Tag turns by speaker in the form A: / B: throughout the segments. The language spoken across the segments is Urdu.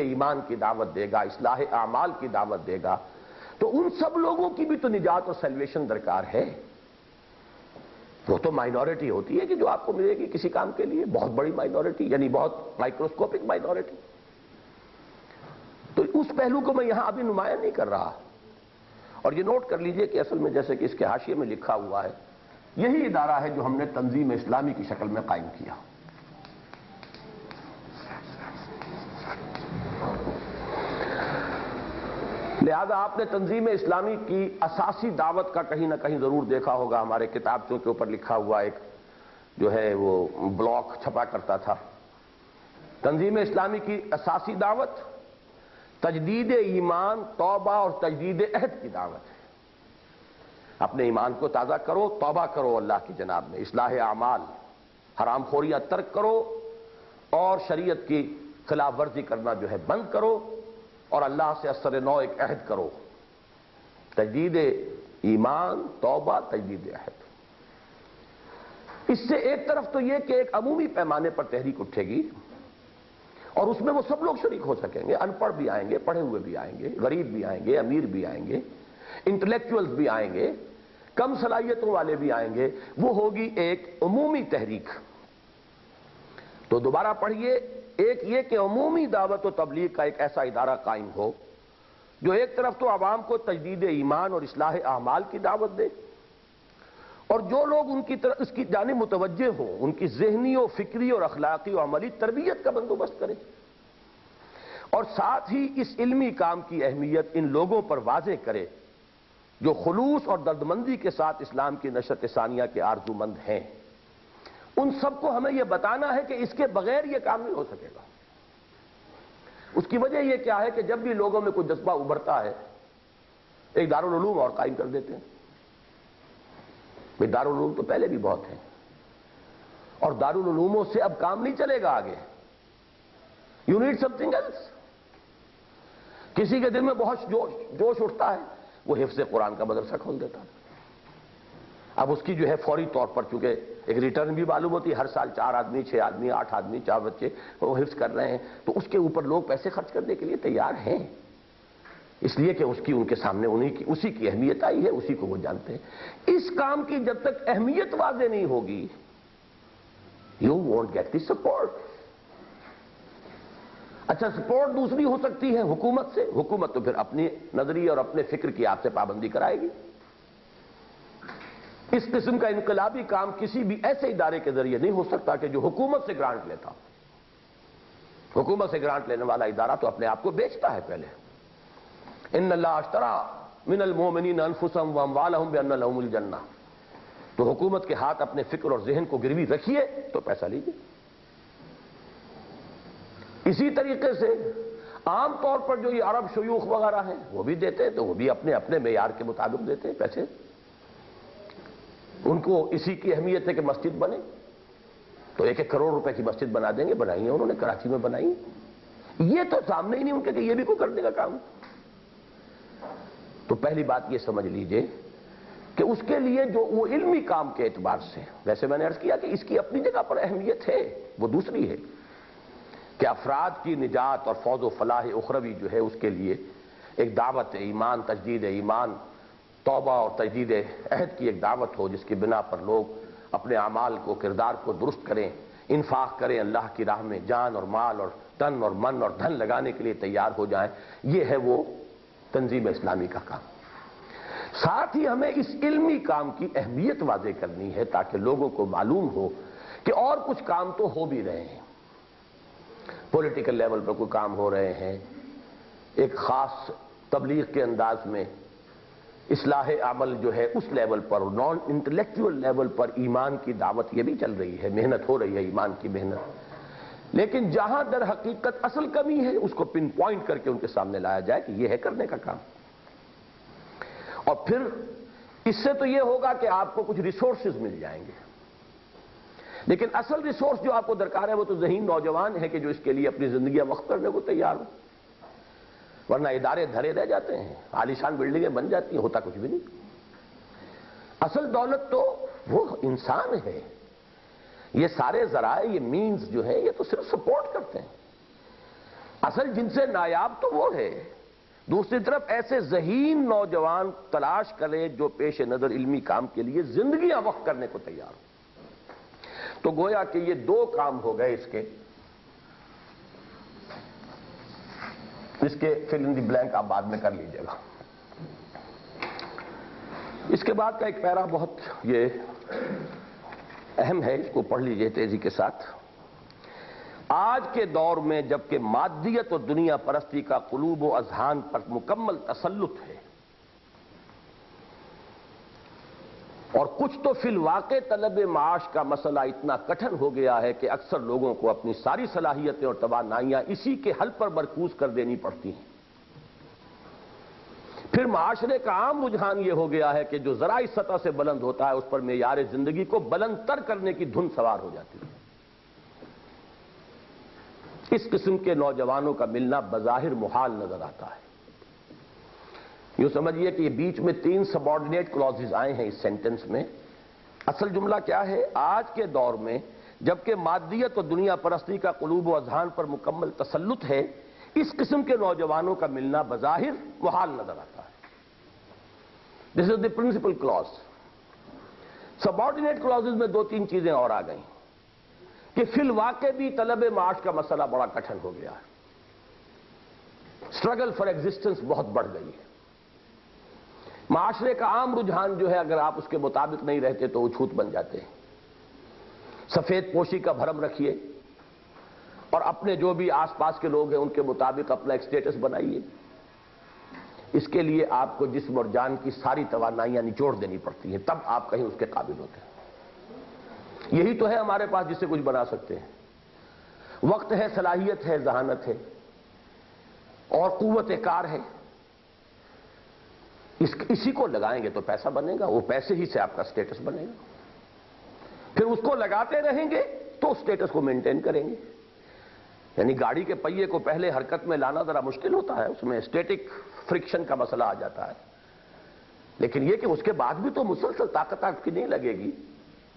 A: ایمان کی دعوت دے گا، اصلاح اعمال کی دعوت دے گا، تو ان سب لوگوں کی بھی تو نجات اور سیلویشن درکار ہے۔ وہ تو مائنورٹی ہوتی ہے کہ جو آپ کو ملے گی کسی کام کے لیے، بہت بڑی مائنورٹی، یعنی بہت مائکروسکوپک مائنورٹی۔ تو اس پہلو کو میں یہاں ابھی نمایاں نہیں کر رہا، اور یہ نوٹ کر لیجئے کہ اصل میں جیسے کہ اس کے حاشیے میں لکھا ہوا ہے، یہی ادارہ ہے جو ہم نے تنظیم اسلامی کی شکل میں قائم کیا۔ لہذا آپ نے تنظیم اسلامی کی اساسی دعوت کا کہیں نہ کہیں ضرور دیکھا ہوگا، ہمارے کتابچوں کے اوپر لکھا ہوا ایک جو ہے وہ بلاک چھپا کرتا تھا۔ تنظیم اسلامی کی اساسی دعوت تجدید ایمان، توبہ اور تجدید عہد کی دعوت ہے۔ اپنے ایمان کو تازہ کرو، توبہ کرو اللہ کی جناب میں، اصلاح اعمال، حرام خوریاں ترک کرو اور شریعت کی خلاف ورزی کرنا جو ہے بند کرو، اور اللہ سے اثر نو ایک عہد کرو۔ تجدید ایمان، توبہ، تجدید عہد۔ اس سے ایک طرف تو یہ کہ ایک عمومی پیمانے پر تحریک اٹھے گی، اور اس میں وہ سب لوگ شریک ہو سکیں گے، ان پڑھ بھی آئیں گے، پڑھے ہوئے بھی آئیں گے، غریب بھی آئیں گے، امیر بھی آئیں گے، انٹلیکچوئلز بھی آئیں گے، کم صلاحیتوں والے بھی آئیں گے۔ وہ ہوگی ایک عمومی تحریک۔ تو دوبارہ پڑھیے، ایک یہ کہ عمومی دعوت و تبلیغ کا ایک ایسا ادارہ قائم ہو جو ایک طرف تو عوام کو تجدید ایمان اور اصلاح اعمال کی دعوت دے، اور جو لوگ ان کی طرف اس کی جانب متوجہ ہوں ان کی ذہنی و فکری اور اخلاقی و عملی تربیت کا بندوبست کرے، اور ساتھ ہی اس علمی کام کی اہمیت ان لوگوں پر واضح کرے جو خلوص اور دردمندی کے ساتھ اسلام کی نشر ثانیہ کے آرزومند ہیں۔ ان سب کو ہمیں یہ بتانا ہے کہ اس کے بغیر یہ کام نہیں ہو سکے گا۔ اس کی وجہ یہ کیا ہے کہ جب بھی لوگوں میں کوئی جذبہ ابھرتا ہے، ایک دارالعلوم اور قائم کر دیتے ہیں۔ دارالعلوم تو پہلے بھی بہت ہیں، اور دارالعلوموں سے اب کام نہیں چلے گا آگے۔ You need something else. کسی کے دل میں بہت جوش اٹھتا ہے، وہ حفظ قرآن کا مدرسہ کھول دیتا ہے۔ اب اس کی جو ہے فوری طور پر چونکہ ایک ریٹرن بھی معلوم ہوتی ہے، ہر سال 4 آدمی 6 آدمی 8 آدمی 4 بچے وہ حفظ کر رہے ہیں، تو اس کے اوپر لوگ پیسے خرچ کرنے کے لیے تیار ہیں، اس لیے کہ اس کی ان کے سامنے اسی کی اہمیت آئی ہے، اسی کو وہ جانتے ہیں۔ اس کام کی جب تک اہمیت واضح نہیں ہوگی، you won't get the support. اچھا، سپورٹ دوسری ہو سکتی ہے حکومت سے۔ حکومت تو پھر اپنی نظریے اور اپنے فکر کی آپ سے پابندی کرائے گی۔ اس قسم کا انقلابی کام کسی بھی ایسے ادارے کے ذریعے نہیں ہو سکتا کہ جو حکومت سے گرانٹ لیتا۔ حکومت سے گرانٹ لینے والا ادارہ تو اپنے آپ کو بیچتا ہے پہلے۔ ان اللہ اشترى من المؤمنین انفسهم واموالهم بان لهم الجنہ۔ تو حکومت کے ہاتھ اپنے فکر اور ذہن کو گروی رکھیے تو پیسہ لیجیے۔ اسی طریقے سے عام طور پر جو یہ عرب شیوخ وغیرہ ہیں وہ بھی دیتے ہیں، تو وہ بھی اپنے اپنے معیار کے مطابق دیتے ہیں پیسے۔ ان کو اسی کی اہمیت ہے کہ مسجد بنے، تو 1-1 کروڑ روپے کی مسجد بنا دیں گے، بنائی ہے انہوں نے، کراچی میں بنائی۔ یہ تو سامنے ہی نہیں ان کے کہ یہ بھی کوئی کرنے کا کام۔ تو پہلی بات یہ سمجھ لیجئے کہ اس کے لیے جو وہ علمی کام کے اعتبار سے، ویسے میں نے عرض کیا کہ اس کی اپنی جگہ پر اہمیت ہے، وہ دوسری ہے کہ افراد کی نجات اور فوز و فلاح اخروی جو ہے اس کے لیے ایک دعوت ایمان، تجدید ایمان، توبہ اور تجدید عہد کی ایک دعوت ہو، جس کی بنا پر لوگ اپنے اعمال کو، کردار کو درست کریں، انفاق کریں اللہ کی راہ میں، جان اور مال اور تن اور من اور دھن لگانے کے لیے تیار ہو جائیں۔ یہ ہے وہ تنظیم اسلامی کا کام۔ ساتھ ہی ہمیں اس علمی کام کی اہمیت واضح کرنی ہے تاکہ لوگوں کو معلوم ہو کہ اور کچھ کام تو ہو بھی رہے ہیں، پولیٹیکل لیول پر کوئی کام ہو رہے ہیں، ایک خاص تبلیغ کے انداز میں اصلاح عمل جو ہے اس لیول پر، نان انٹلیکچوئل لیول پر ایمان کی دعوت یہ بھی چل رہی ہے، محنت ہو رہی ہے ایمان کی محنت۔ لیکن جہاں در حقیقت اصل کمی ہے اس کو پن پوائنٹ کر کے ان کے سامنے لایا جائے کہ یہ ہے کرنے کا کام۔ اور پھر اس سے تو یہ ہوگا کہ آپ کو کچھ ریسورسز مل جائیں گے، لیکن اصل ریسورس جو آپ کو درکار ہے وہ تو ذہین نوجوان ہے کہ جو اس کے لیے اپنی زندگیاں وقف کرنے کو تیار ہو، ورنہ ادارے دھرے رہ جاتے ہیں، عالیشان بلڈنگیں بن جاتی ہیں، ہوتا کچھ بھی نہیں۔ اصل دولت تو وہ انسان ہے۔ یہ سارے ذرائع، یہ مینز جو ہیں یہ تو صرف سپورٹ کرتے ہیں۔ اصل جن سے نایاب تو وہ ہے. دوسری طرف ایسے ذہین نوجوان تلاش کرے جو پیش نظر علمی کام کے لیے زندگیاں وقف کرنے کو تیار ہو. تو گویا کہ یہ دو کام ہو گئے اس کے فل ان دی بلینک آپ بعد میں کر لیجئے گا. اس کے بعد کا ایک پیرا بہت یہ اہم ہے، اس کو پڑھ لیجئے تیزی کے ساتھ. آج کے دور میں جبکہ مادیت اور دنیا پرستی کا قلوب و اذہان پر مکمل تسلط ہے اور کچھ تو فی الواقع طلب معاش کا مسئلہ اتنا کٹھن ہو گیا ہے کہ اکثر لوگوں کو اپنی ساری صلاحیتیں اور توانائیاں اسی کے حل پر مرکوز کر دینی پڑتی ہیں. پھر معاشرے کا عام رجحان یہ ہو گیا ہے کہ جو ذرا اس سطح سے بلند ہوتا ہے اس پر معیار زندگی کو بلند تر کرنے کی دھن سوار ہو جاتی ہے. اس قسم کے نوجوانوں کا ملنا بظاہر محال نظر آتا ہے. یوں سمجھیے کہ یہ بیچ میں 3 سبارڈینیٹ کلوزز آئے ہیں اس سینٹنس میں. اصل جملہ کیا ہے؟ آج کے دور میں جبکہ مادیت اور دنیا پرستی کا قلوب و اذہان پر مکمل تسلط ہے، اس قسم کے نوجوانوں کا ملنا بظاہر محال نظر آتا ہے. دس از دی پرنسپل کلوز. سبارڈینیٹ کلوزز میں 2-3 چیزیں اور آ گئیں کہ فی الواقع بھی طلب معاش کا مسئلہ بڑا کٹھن ہو گیا ہے. اسٹرگل فار ایگزسٹنس بہت بڑھ گئی ہے. معاشرے کا عام رجحان جو ہے اگر آپ اس کے مطابق نہیں رہتے تو اچھوت بن جاتے ہیں. سفید پوشی کا بھرم رکھیے اور اپنے جو بھی آس پاس کے لوگ ہیں ان کے مطابق اپنا ایک سٹیٹس بنائیے. اس کے لیے آپ کو جسم اور جان کی ساری توانائیاں نچوڑ دینی پڑتی ہیں، تب آپ کہیں اس کے قابل ہوتے ہیں. یہی تو ہے ہمارے پاس جس سے کچھ بنا سکتے ہیں. وقت ہے، صلاحیت ہے، ذہانت ہے اور قوت کار ہے. اسی کو لگائیں گے تو پیسہ بنے گا، وہ پیسے ہی سے آپ کا سٹیٹس بنے گا. پھر اس کو لگاتے رہیں گے تو سٹیٹس کو مینٹین کریں گے. یعنی گاڑی کے پہیے کو پہلے حرکت میں لانا ذرا مشکل ہوتا ہے، اس میں سٹیٹک فرکشن کا مسئلہ آ جاتا ہے. لیکن یہ کہ اس کے بعد بھی تو مسلسل طاقت آپ کی نہیں لگے گی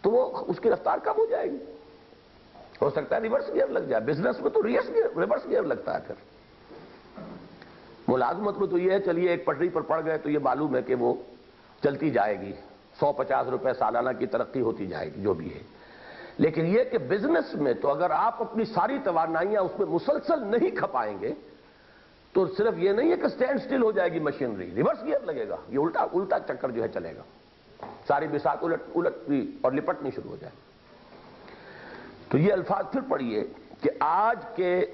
A: تو وہ اس کی رفتار کم ہو جائے گی. ہو سکتا ہے ریورس گیئر لگ جائے. بزنس میں تو ریورس گیئر لگتا ہے. پھر ملازمت میں تو یہ ہے چلیے ایک پٹری پر پڑ گئے تو یہ معلوم ہے کہ وہ چلتی جائے گی، 150 روپے سالانہ کی ترقی ہوتی جائے گی جو بھی ہے. لیکن یہ کہ بزنس میں تو اگر آپ اپنی ساری توانائیاں اس میں مسلسل نہیں کھپائیں گے تو صرف یہ نہیں ہے کہ سٹینڈ سٹل ہو جائے گی مشینری، ریورس گیئر لگے گا. یہ الٹا چکر جو ہے چلے گا، ساری بساط الٹتی اور لپٹنی شروع ہو جائے. تو یہ الفاظ پھر پڑھیے کہ آج کے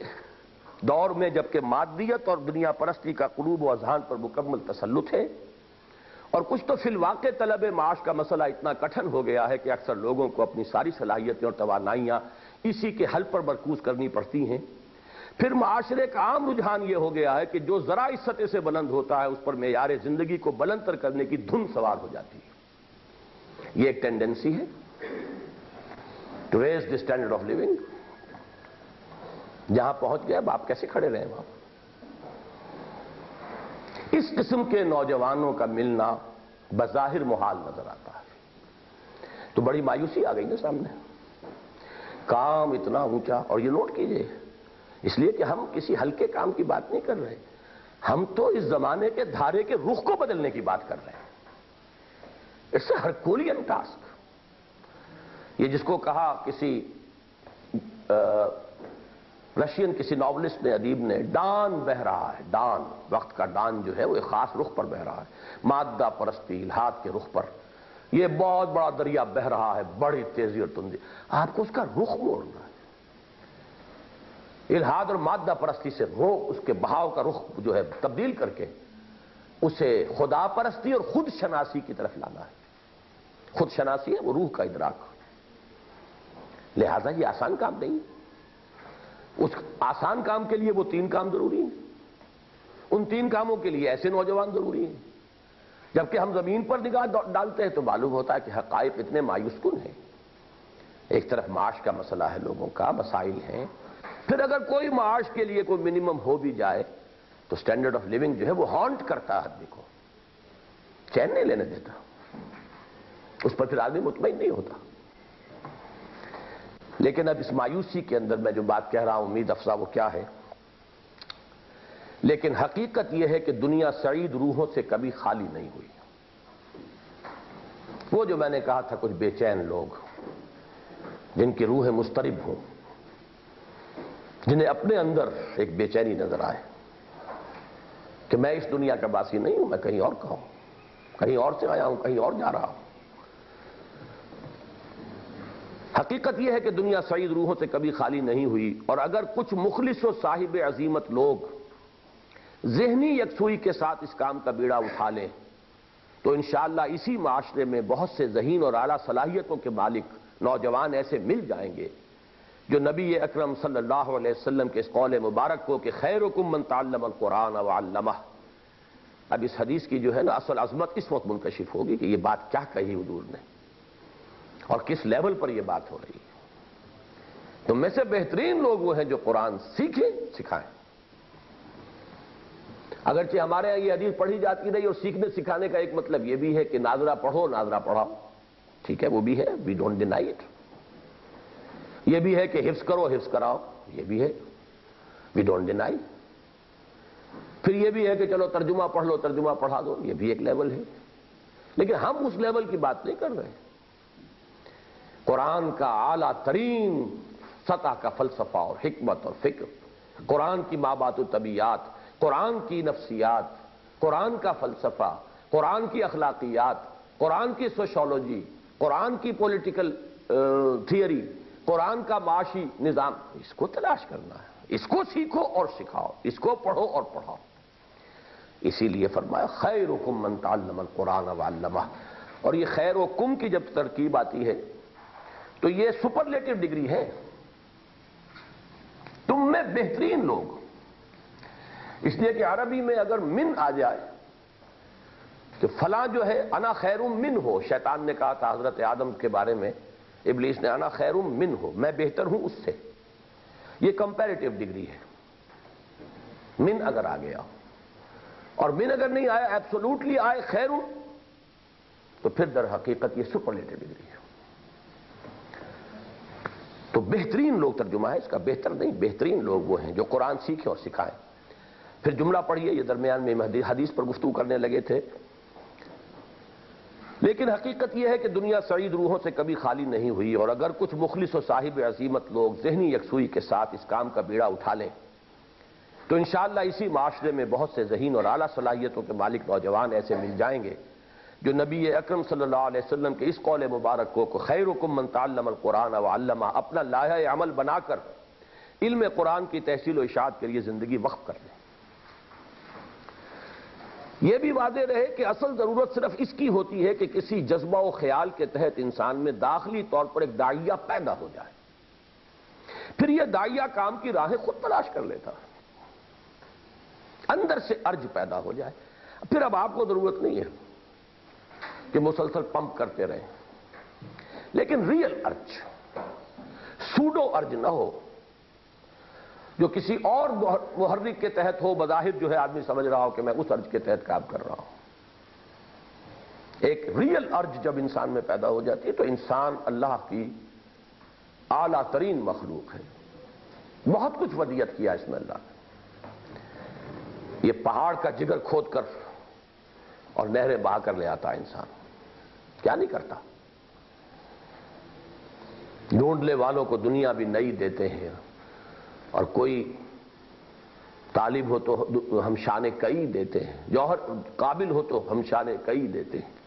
A: دور میں جبکہ مادیت اور دنیا پرستی کا قلوب و اذہان پر مکمل تسلط ہے اور کچھ تو فی الواقع طلب معاش کا مسئلہ اتنا کٹھن ہو گیا ہے کہ اکثر لوگوں کو اپنی ساری صلاحیتیں اور توانائیاں اسی کے حل پر مرکوز کرنی پڑتی ہیں. پھر معاشرے کا عام رجحان یہ ہو گیا ہے کہ جو ذرا اس سطح سے بلند ہوتا ہے اس پر معیار زندگی کو بلند تر کرنے کی دھن سوار ہو جاتی ہے. یہ ایک ٹینڈنسی ہے to raise the standard of living. جہاں پہنچ گیا اب آپ کیسے کھڑے رہے وہاں. اس قسم کے نوجوانوں کا ملنا بظاہر محال نظر آتا ہے. تو بڑی مایوسی آ گئی نا سامنے. کام اتنا اونچا، اور یہ نوٹ کیجئے اس لیے کہ ہم کسی ہلکے کام کی بات نہیں کر رہے، ہم تو اس زمانے کے دھارے کے رخ کو بدلنے کی بات کر رہے ہیں. It's a Herculean task. یہ جس کو کہا کسی رشین کسی ناولسٹ نے، ادیب نے، ڈان بہہ رہا ہے. ڈان، وقت کا ڈان جو ہے وہ ایک خاص رخ پر بہہ رہا ہے، مادہ پرستی الحاد کے رخ پر. یہ بہت بڑا دریا بہہ رہا ہے بڑی تیزی اور تندی. آپ کو اس کا رخ موڑنا ہے. الحاد اور مادہ پرستی سے اس کے بہاؤ کا رخ جو ہے تبدیل کر کے اسے خدا پرستی اور خود شناسی کی طرف لانا ہے. خود شناسی ہے وہ روح کا ادراک. لہذا یہ آسان کام نہیں. اس آسان کام کے لیے وہ 3 کام ضروری ہیں. ان 3 کاموں کے لیے ایسے نوجوان ضروری ہیں. جبکہ ہم زمین پر نگاہ ڈالتے ہیں تو معلوم ہوتا ہے کہ حقائق اتنے مایوس کن ہیں. ایک طرف معاش کا مسئلہ ہے، لوگوں کا مسائل ہیں. پھر اگر کوئی معاش کے لیے کوئی منیمم ہو بھی جائے تو سٹینڈرڈ آف لیونگ جو ہے وہ ہانٹ کرتا ہے آدمی کو، چین نہیں لینے دیتا. اس پر پھر آدمی مطمئن نہیں ہوتا. لیکن اب اس مایوسی کے اندر میں جو بات کہہ رہا ہوں امید افزا وہ کیا ہے لیکن حقیقت یہ ہے کہ دنیا سعید روحوں سے کبھی خالی نہیں ہوئی۔ وہ جو میں نے کہا تھا کچھ بے چین لوگ جن کی روحیں مضطرب ہوں، جنہیں اپنے اندر ایک بے چینی نظر آئے کہ میں اس دنیا کا باسی نہیں ہوں، میں کہیں اور کا ہوں، کہیں اور سے آیا ہوں، کہیں اور جا رہا ہوں۔ حقیقت یہ ہے کہ دنیا سعید روحوں سے کبھی خالی نہیں ہوئی، اور اگر کچھ مخلص و صاحب عزیمت لوگ ذہنی یکسوئی کے ساتھ اس کام کا بیڑا اٹھا لیں تو انشاءاللہ اسی معاشرے میں بہت سے ذہین اور اعلیٰ صلاحیتوں کے مالک نوجوان ایسے مل جائیں گے جو نبی اکرم صلی اللہ علیہ وسلم کے اس قول مبارک کو کہ خیرکم من تعلم القرآن وعلمہ، اب اس حدیث کی جو ہے نا اصل عظمت اس وقت منکشف ہوگی کہ یہ بات کیا کہی حضور نے اور کس لیول پر یہ بات ہو رہی ہے۔ تو میں سے بہترین لوگ وہ ہیں جو قرآن سیکھیں سکھائیں۔ اگرچہ ہمارے یہاں یہ حدیث پڑھی جاتی رہی اور سیکھنے سکھانے کا ایک مطلب یہ بھی ہے کہ ناظرہ پڑھو ناظرہ پڑھاؤ، ٹھیک ہے وہ بھی ہے، وی ڈونٹ ڈینائی اٹ۔ یہ بھی ہے کہ حفظ کرو حفظ کراؤ، یہ بھی ہے، وی ڈونٹ ڈینائی۔ پھر یہ بھی ہے کہ چلو ترجمہ پڑھ لو ترجمہ پڑھا دو، یہ بھی ایک لیول ہے، لیکن ہم اس لیول کی بات نہیں کر رہے۔ قرآن کا اعلیٰ ترین سطح کا فلسفہ اور حکمت اور فکر، قرآن کی مابعث الطبیعات، قرآن کی نفسیات، قرآن کا فلسفہ، قرآن کی اخلاقیات، قرآن کی سوشولوجی، قرآن کی پولیٹیکل تھیوری، قرآن کا معاشی نظام، اس کو تلاش کرنا ہے، اس کو سیکھو اور سکھاؤ، اس کو پڑھو اور پڑھاؤ۔ اسی لیے فرمایا خیرکم من تعلم القرآن وعلمہ، اور یہ خیر و کم کی جب ترکیب آتی ہے تو یہ سپرلیٹو ڈگری ہے، تم میں بہترین لوگ، اس لیے کہ عربی میں اگر من آ جائے تو فلاں جو ہے انا خیر من ہو، شیطان نے کہا تھا حضرت آدم کے بارے میں، ابلیس نے انا خیر من ہو، میں بہتر ہوں اس سے، یہ کمپیریٹیو ڈگری ہے۔ من اگر آ گیا اور من اگر نہیں آیا، ایبسولوٹلی آئے خیر، تو پھر در حقیقت یہ سپرلیٹو ڈگری ہے۔ تو بہترین لوگ ترجمہ ہے اس کا، بہتر نہیں، بہترین لوگ وہ ہیں جو قرآن سیکھیں اور سکھائیں۔ پھر جملہ پڑھیے، یہ درمیان میں حدیث پر گفتگو کرنے لگے تھے، لیکن حقیقت یہ ہے کہ دنیا سعید روحوں سے کبھی خالی نہیں ہوئی، اور اگر کچھ مخلص و صاحب عزیمت لوگ ذہنی یکسوئی کے ساتھ اس کام کا بیڑا اٹھا لیں تو انشاءاللہ اسی معاشرے میں بہت سے ذہین اور اعلیٰ صلاحیتوں کے مالک نوجوان ایسے مل جائیں گے جو نبی اکرم صلی اللہ علیہ وسلم کے اس قول مبارک کو خیرکم من تعلم القرآن وعلمہ اپنا لائحہ عمل بنا کر علم قرآن کی تحصیل و اشاعت کے لیے زندگی وقف کر لیں۔ یہ بھی واضح رہے کہ اصل ضرورت صرف اس کی ہوتی ہے کہ کسی جذبہ و خیال کے تحت انسان میں داخلی طور پر ایک داعیہ پیدا ہو جائے، پھر یہ داعیہ کام کی راہیں خود تلاش کر لیتا ہے، اندر سے ارج پیدا ہو جائے۔ پھر اب آپ کو ضرورت نہیں ہے کہ مسلسل پمپ کرتے رہیں، لیکن ریئل ارج، سوڈو ارج نہ ہو جو کسی اور محرک کے تحت ہو، بظاہر جو ہے آدمی سمجھ رہا ہو کہ میں اس ارج کے تحت کام کر رہا ہوں۔ ایک ریئل ارج جب انسان میں پیدا ہو جاتی ہے تو انسان اللہ کی اعلیٰ ترین مخلوق ہے، بہت کچھ ودیت کیا اس میں اللہ نے۔ یہ پہاڑ کا جگر کھود کر اور نہریں بہا کر لے آتا ہے انسان، کیا نہیں کرتا؟ ڈھونڈنے والوں کو دنیا بھی نئی دیتے ہیں، اور کوئی طالب ہو تو ہم شان کئی دیتے ہیں، جوہر قابل ہو تو ہم شان کئی دیتے ہیں۔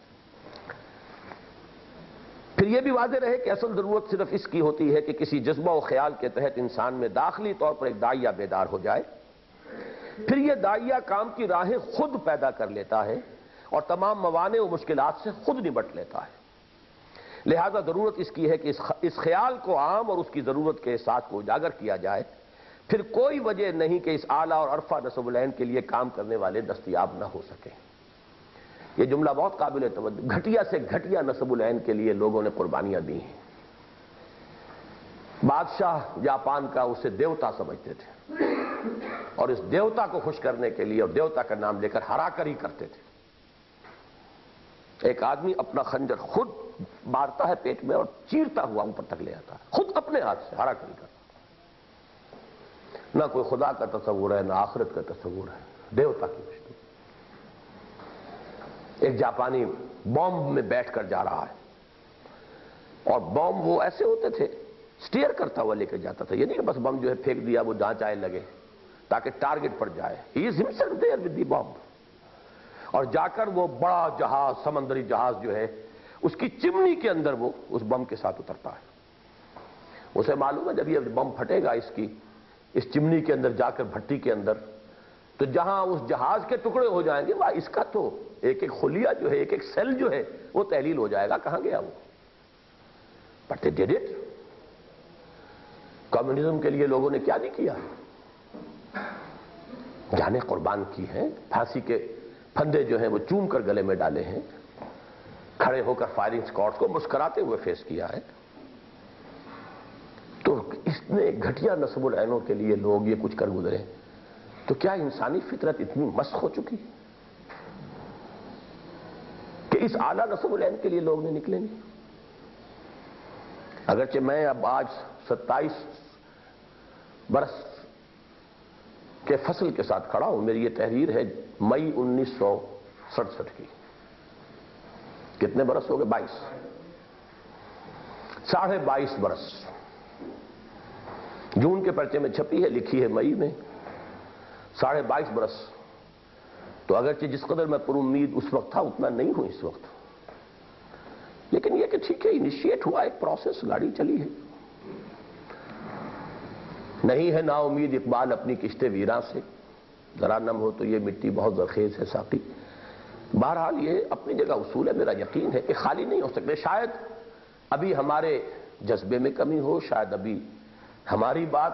A: پھر یہ بھی واضح رہے کہ اصل ضرورت صرف اس کی ہوتی ہے کہ کسی جذبہ و خیال کے تحت انسان میں داخلی طور پر ایک داعیہ بیدار ہو جائے، پھر یہ داعیہ کام کی راہیں خود پیدا کر لیتا ہے اور تمام موانع و مشکلات سے خود نمٹ لیتا ہے۔ لہذا ضرورت اس کی ہے کہ اس خیال کو عام اور اس کی ضرورت کے احساس کو اجاگر کیا جائے، پھر کوئی وجہ نہیں کہ اس اعلیٰ اور عرفہ نصب العین کے لیے کام کرنے والے دستیاب نہ ہو سکیں۔ یہ جملہ بہت قابل توجہ، گھٹیا سے گھٹیا نصب العین کے لیے لوگوں نے قربانیاں دی ہیں۔ بادشاہ جاپان کا اسے دیوتا سمجھتے تھے، اور اس دیوتا کو خوش کرنے کے لیے اور دیوتا کا نام لے کر ہرا کر ہی کرتے تھے۔ ایک آدمی اپنا خنجر خود مارتا ہے پیٹ میں اور چیرتا ہوا اوپر تک لے آتا ہے، خود اپنے ہاتھ سے ہرا کر ہی کرتا ہے۔ نہ کوئی خدا کا تصور ہے، نہ آخرت کا تصور ہے، دیوتا کی بستی۔ ایک جاپانی بومب میں بیٹھ کر جا رہا ہے، اور بومب وہ ایسے ہوتے تھے، سٹیئر کرتا ہوا لے کے جاتا تھا، یہ نہیں کہ بس بم جو ہے پھینک دیا وہ جہاں چاہے لگے، تاکہ ٹارگٹ پر جائے۔ He is himself there with the bomb۔ اور جا کر وہ بڑا جہاز، سمندری جہاز جو ہے، اس کی چمنی کے اندر وہ اس بم کے ساتھ اترتا ہے۔ اسے معلوم ہے جب یہ بم پھٹے گا اس چمنی کے اندر جا کر، بھٹی کے اندر، تو جہاں اس جہاز کے ٹکڑے ہو جائیں گے، وہاں اس کا تو ایک ایک خلیہ جو ہے، ایک ایک سیل جو ہے، وہ تحلیل ہو جائے گا، کہاں گیا وہ؟ But they did it۔ Communism کے لیے لوگوں نے کیا نہیں کیا، جانیں قربان کی ہیں، پھانسی کے پھندے جو ہیں وہ چوم کر گلے میں ڈالے ہیں، کھڑے ہو کر فائرنگ اسکواڈز کو مسکراتے ہوئے فیس کیا ہے۔ تو اس نے گھٹیا نصب العینوں کے لیے لوگ یہ کچھ کر گزرے، تو کیا انسانی فطرت اتنی مسخ ہو چکی کہ اس اعلیٰ نصب العین کے لیے لوگ نہیں نکلیں گے؟ اگرچہ میں اب آج 27 برس کے فصل کے ساتھ کھڑا ہوں، میری یہ تحریر ہے مئی 1967 کی۔ کتنے برس ہو گئے؟ 22، 22.5 برس۔ جون کے پرچے میں چھپی ہے، لکھی ہے مئی میں، 22.5 برس۔ تو اگرچہ جس قدر میں پر امید اس وقت تھا اتنا نہیں ہوں اس وقت، لیکن یہ کہ ٹھیک ہے، انیشیٹ ہوا ایک پروسیس، گاڑی چلی ہے۔ نہیں ہے نا امید اقبال اپنی کشتے ویراں سے، ذرا نم ہو تو یہ مٹی بہت زرخیز ہے ساقی۔ بہرحال یہ اپنی جگہ اصول ہے، میرا یقین ہے کہ خالی نہیں ہو سکتے۔ شاید ابھی ہمارے جذبے میں کمی ہو، شاید ابھی ہماری بات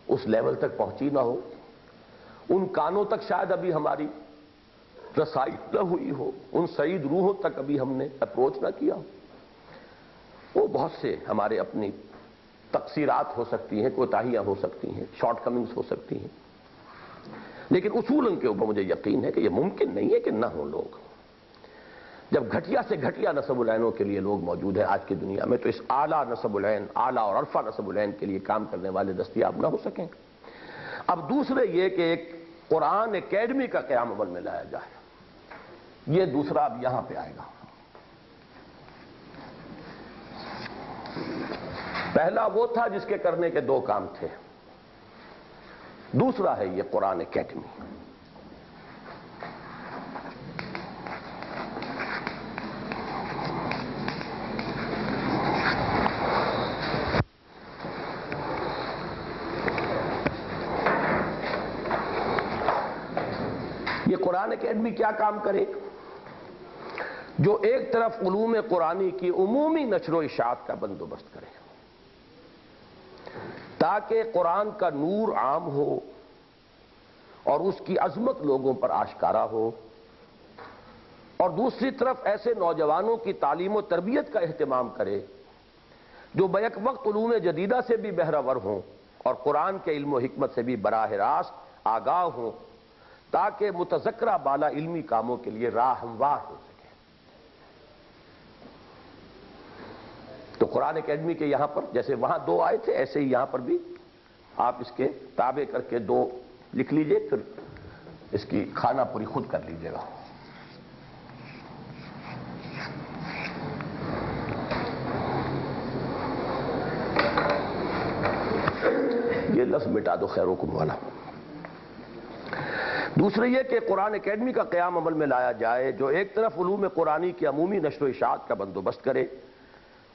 A: اس لیول تک پہنچی نہ ہو، ان کانوں تک شاید ابھی ہماری رسائی نہ ہوئی ہو، ان سعید روحوں تک ابھی ہم نے اپروچ نہ کیا ہو۔ وہ بہت سے ہمارے اپنی تقصیرات ہو سکتی ہیں، کوتاہیاں ہو سکتی ہیں، شارٹ کمنگز ہو سکتی ہیں، لیکن اصولاً کے اوپر مجھے یقین ہے کہ یہ ممکن نہیں ہے کہ نہ ہوں لوگ۔ جب گھٹیا سے گھٹیا نصب العینوں کے لیے لوگ موجود ہیں آج کی دنیا میں، تو اس اعلیٰ نصب العین، اعلیٰ اور عرفہ نصب العین کے لیے کام کرنے والے دستیاب نہ ہو سکیں۔ اب دوسرے یہ کہ ایک قرآن اکیڈمی کا قیام عمل میں لایا جائے، یہ دوسرا اب یہاں پہ آئے گا۔ پہلا وہ تھا جس کے کرنے کے 2 کام تھے، دوسرا ہے یہ قرآن اکیڈمی۔ یہ قرآن اکیڈمی کیا کام کرے؟ جو ایک طرف علوم قرآنی کی عمومی نشر و اشاعت کا بندوبست کرے، تاکہ قرآن کا نور عام ہو اور اس کی عظمت لوگوں پر آشکارا ہو، اور دوسری طرف ایسے نوجوانوں کی تعلیم و تربیت کا اہتمام کرے جو بیک وقت علوم جدیدہ سے بھی بہرہ ہوں اور قرآن کے علم و حکمت سے بھی براہ راست آگاہ ہوں، تاکہ متذکرہ بالا علمی کاموں کے لیے راہ ہموار ہو سکے۔ تو قرآن اکیڈمی کے یہاں پر جیسے وہاں 2 آئے تھے، ایسے ہی یہاں پر بھی آپ اس کے تابع کر کے 2 لکھ لیجئے، پھر اس کی خانہ پوری خود کر لیجئے گا۔ یہ لفظ مٹا دو خیرکم والا۔ دوسرے یہ کہ قرآن اکیڈمی کا قیام عمل میں لایا جائے، جو ایک طرف علوم قرآنی کی عمومی نشر و اشاعت کا بندوبست کرے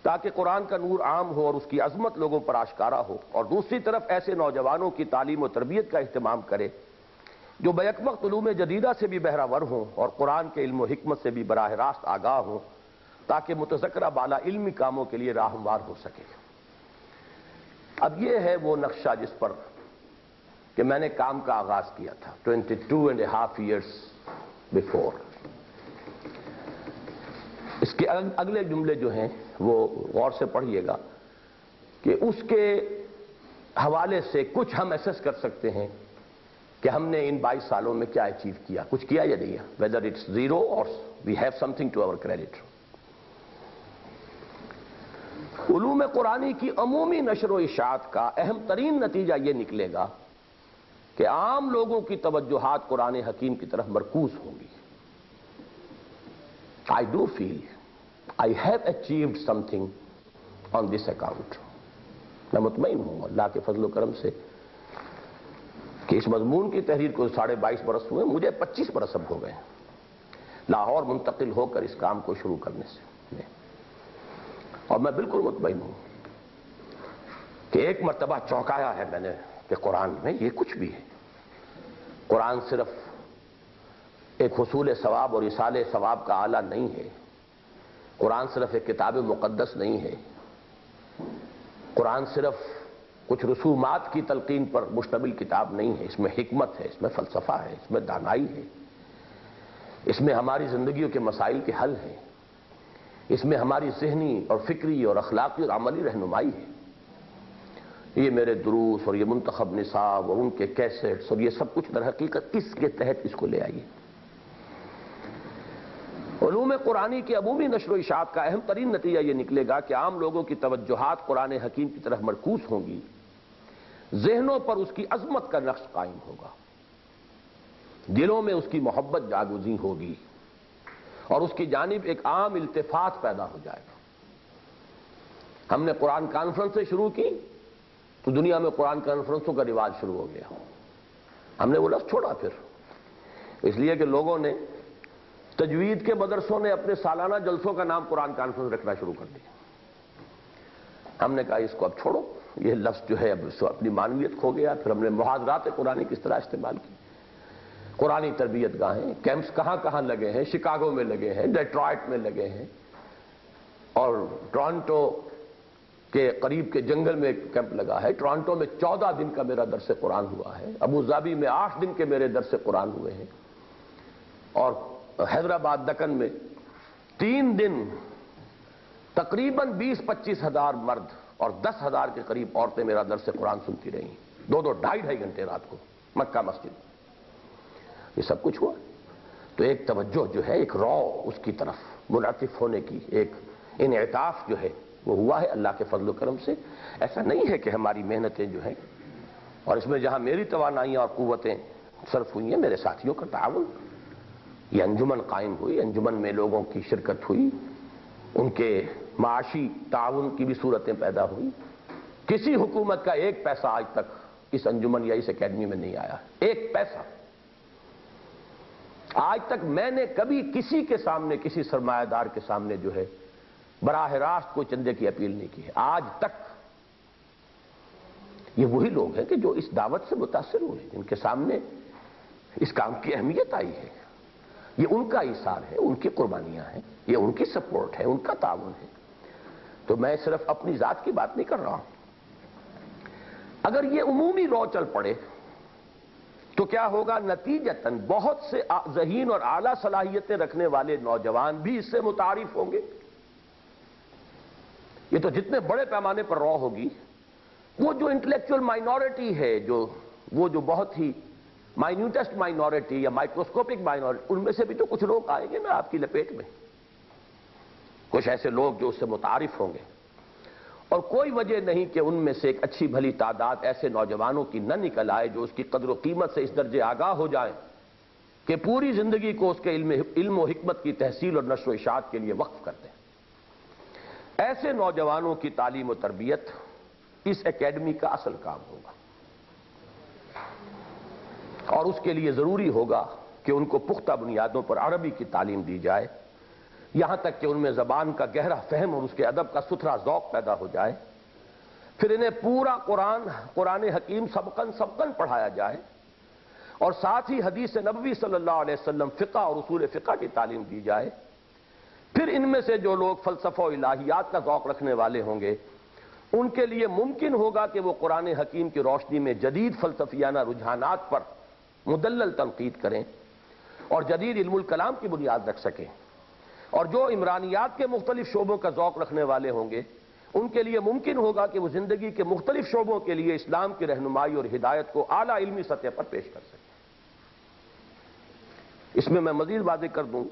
A: تاکہ قرآن کا نور عام ہو اور اس کی عظمت لوگوں پر آشکارا ہو، اور دوسری طرف ایسے نوجوانوں کی تعلیم و تربیت کا اہتمام کرے جو بیک وقت علوم جدیدہ سے بھی بہرہ ور ہوں اور قرآن کے علم و حکمت سے بھی براہ راست آگاہ ہوں، تاکہ متذکرہ بالا علمی کاموں کے لیے راہ ہموار ہو سکے۔ اب یہ ہے وہ نقشہ جس پر کہ میں نے کام کا آغاز کیا تھا 22.5 years before۔ اس کے اگلے جملے جو ہیں وہ غور سے پڑھیے گا کہ اس کے حوالے سے کچھ ہم ایسس کر سکتے ہیں کہ ہم نے ان 22 سالوں میں کیا اچیو کیا، کچھ کیا یا نہیں، whether it's zero or we have something to our credit۔ علوم قرآنی کی عمومی نشر و اشاعت کا اہم ترین نتیجہ یہ نکلے گا کہ عام لوگوں کی توجہات قرآن حکیم کی طرف مرکوز ہوں گی. I do feel I have achieved something on this account. میں مطمئن ہوں اللہ کے فضل و کرم سے کہ اس مضمون کی تحریر کو 22.5 برس ہوئے، مجھے 25 برس اب ہو گئے لاہور منتقل ہو کر اس کام کو شروع کرنے سے. اور میں بالکل مطمئن ہوں کہ ایک مرتبہ چونکایا ہے میں نے کہ قرآن میں یہ کچھ بھی ہے. قرآن صرف ایک حصول ثواب اور ایصال ثواب کا آلہ نہیں ہے. قرآن صرف ایک کتاب مقدس نہیں ہے. قرآن صرف کچھ رسومات کی تلقین پر مشتمل کتاب نہیں ہے. اس میں حکمت ہے، اس میں فلسفہ ہے، اس میں دانائی ہے، اس میں ہماری زندگیوں کے مسائل کے حل ہیں، اس میں ہماری ذہنی اور فکری اور اخلاقی اور عملی رہنمائی ہے. یہ میرے دروس اور یہ منتخب نصاب اور ان کے کیسٹس اور یہ سب کچھ در حقیقت اس کے تحت اس کو لے آئیے. علوم قرآنی کی عمومی نشر و اشاعت کا اہم ترین نتیجہ یہ نکلے گا کہ عام لوگوں کی توجہات قرآن حکیم کی طرف مرکوز ہوں گی، ذہنوں پر اس کی عظمت کا نقش قائم ہوگا، دلوں میں اس کی محبت جاگزیں ہوگی اور اس کی جانب ایک عام التفات پیدا ہو جائے گا. ہم نے قرآن کانفرنسیں شروع کی تو دنیا میں قرآن کانفرنسوں کا رواج شروع ہو گیا. ہم نے وہ لفظ چھوڑا پھر اس لیے کہ لوگوں نے تجوید کے مدرسوں نے اپنے سالانہ جلسوں کا نام قرآن کانفرنس رکھنا شروع کر دیا. ہم نے کہا اس کو اب چھوڑو، یہ لفظ جو ہے اب اپنی معنویت کھو گیا. پھر ہم نے محاضرات قرآنی کس طرح استعمال کی. قرآنی تربیت گاہیں، کیمپس کہاں کہاں لگے ہیں، شکاگو میں لگے ہیں، ڈیٹرائٹ میں لگے ہیں، اور ٹورانٹو کے قریب کے جنگل میں ایک کیمپ لگا ہے. ٹورانٹو میں 14 دن کا میرا درس قرآن ہوا ہے. ابو ظبی میں 8 دن کے میرے درس قرآن ہوئے ہیں. اور حیدرآباد دکن میں 3 دن تقریباً 20-25 ہزار مرد اور 10,000 کے قریب عورتیں میرا درس قرآن سنتی رہیں، 2-2 گھنٹے رات کو مکہ مسجد. یہ سب کچھ ہوا تو ایک توجہ جو ہے، ایک رو اس کی طرف منعطف ہونے کی، ایک انعطاف جو ہے وہ ہوا ہے اللہ کے فضل و کرم سے. ایسا نہیں ہے کہ ہماری محنتیں جو ہیں، اور اس میں جہاں میری توانائیاں اور قوتیں صرف ہوئی ہیں، میرے ساتھیوں کا تعاون. یہ انجمن قائم ہوئی، انجمن میں لوگوں کی شرکت ہوئی، ان کے معاشی تعاون کی بھی صورتیں پیدا ہوئی. کسی حکومت کا ایک پیسہ آج تک اس انجمن یا اس اکیڈمی میں نہیں آیا، ایک پیسہ. آج تک میں نے کبھی کسی کے سامنے، کسی سرمایہ دار کے سامنے جو ہے براہ راست کوئی چندے کی اپیل نہیں کی ہے آج تک. یہ وہی لوگ ہیں کہ جو اس دعوت سے متاثر ہوئے، جن کے سامنے اس کام کی اہمیت آئی ہے. یہ ان کا ایثار ہے، ان کی قربانیاں ہیں، یہ ان کی سپورٹ ہے، ان کا تعاون ہے. تو میں صرف اپنی ذات کی بات نہیں کر رہا ہوں. اگر یہ عمومی رو چل پڑے تو کیا ہوگا؟ نتیجتاً بہت سے ذہین اور اعلیٰ صلاحیتیں رکھنے والے نوجوان بھی اس سے متعارف ہوں گے. یہ تو جتنے بڑے پیمانے پر رو ہوگی، وہ جو انٹلیکچوئل مائنورٹی ہے، وہ جو بہت ہی مائنیوٹسٹ مائنورٹی یا مائکروسکوپک مائنورٹی، ان میں سے بھی تو کچھ لوگ آئیں گے نا آپ کی لپیٹ میں. کچھ ایسے لوگ جو اس سے متعارف ہوں گے. اور کوئی وجہ نہیں کہ ان میں سے ایک اچھی بھلی تعداد ایسے نوجوانوں کی نہ نکل آئے جو اس کی قدر و قیمت سے اس درجے آگاہ ہو جائیں کہ پوری زندگی کو اس کے علم و حکمت کی تحصیل اور نشر و اشاعت کے لیے وقف کر دیں. ایسے نوجوانوں کی تعلیم و تربیت اس اکیڈمی کا اصل کام ہوگا. اور اس کے لیے ضروری ہوگا کہ ان کو پختہ بنیادوں پر عربی کی تعلیم دی جائے، یہاں تک کہ ان میں زبان کا گہرا فہم اور اس کے ادب کا ستھرا ذوق پیدا ہو جائے. پھر انہیں پورا قرآن حکیم سبقاً پڑھایا جائے، اور ساتھ ہی حدیث نبوی صلی اللہ علیہ وسلم، فقہ اور اصول فقہ کی تعلیم دی جائے. پھر ان میں سے جو لوگ فلسفہ و الہیات کا ذوق رکھنے والے ہوں گے، ان کے لیے ممکن ہوگا کہ وہ قرآن حکیم کی روشنی میں جدید فلسفیانہ رجحانات پر مدلل تنقید کریں اور جدید علم الکلام کی بنیاد رکھ سکیں. اور جو عمرانیات کے مختلف شعبوں کا ذوق رکھنے والے ہوں گے، ان کے لیے ممکن ہوگا کہ وہ زندگی کے مختلف شعبوں کے لیے اسلام کی رہنمائی اور ہدایت کو اعلیٰ علمی سطح پر پیش کر سکیں. اس میں مزید واضح کر دوں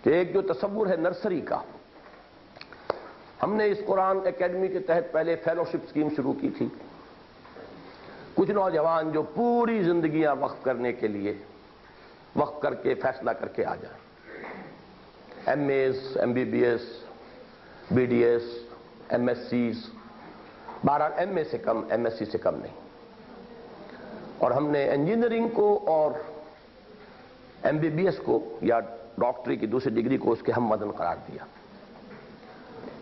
A: کہ ایک جو تصور ہے نرسری کا، ہم نے اس قرآن اکیڈمی کے تحت پہلے فیلوشپ اسکیم شروع کی تھی. کچھ نوجوان جو پوری زندگیاں وقف کرنے کے لیے وقف کر کے فیصلہ کر کے آ جائیں. M As, M B B S, B D S, M S Cs, بہرحال ایم اے سے کم، ایم ایس سی سے کم نہیں. اور ہم نے انجینئرنگ کو اور ایم بی بی ایس کو یا ڈاکٹری کی دوسری ڈگری کو اس کے ہم وزن قرار دیا.